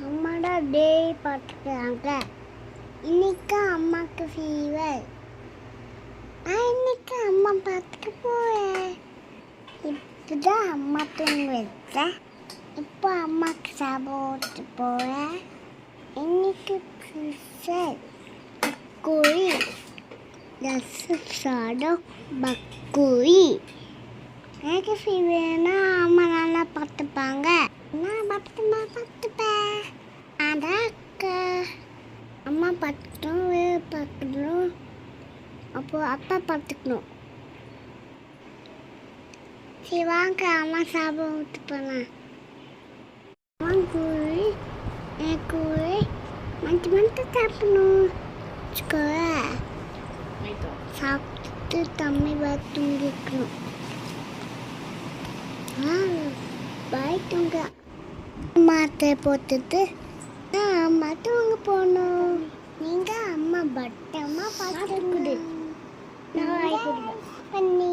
அம்மாடா டே பார்த்துக்கிறாங்க. இன்னைக்கு அம்மாவுக்கு ஃபீவர். நான் இன்னைக்கு அம்மா பார்த்துக்க போகிறேன். இப்போதான் அம்மா தூங்க வச்சேன். இப்போ அம்மாவுக்கு சாப்பிட ஓட்டு போகிறேன். இன்னைக்கு ஃபீவர் பக்கோரி ரசம் சாதம் பக்கோரி. எனக்கு ஃபீவர்னா அம்மா நல்லா பார்த்துப்பாங்க. நான் பார்த்துப்பேன். அதான் அக்கா அம்மா பார்த்துக்கணும், பார்த்துக்கணும். அப்போ அப்பா பார்த்துக்கணும். சரி வாங்க அம்மா சாப்பிட விட்டு போகலாம். அம்மா கூழ் எனக்கு மந்த்து சாப்பிடணும் வச்சுக்கோ. சாப்பிட்டு தம்மி பார்த்து தூங்கிக்கணும். பாய் தூங்க. மாத்திரை போட்டுட்டு அம்மா தூங்க போகணும். நீங்கள் அம்மா பட்டமாக பார்த்துக்குது. நான் பண்ணி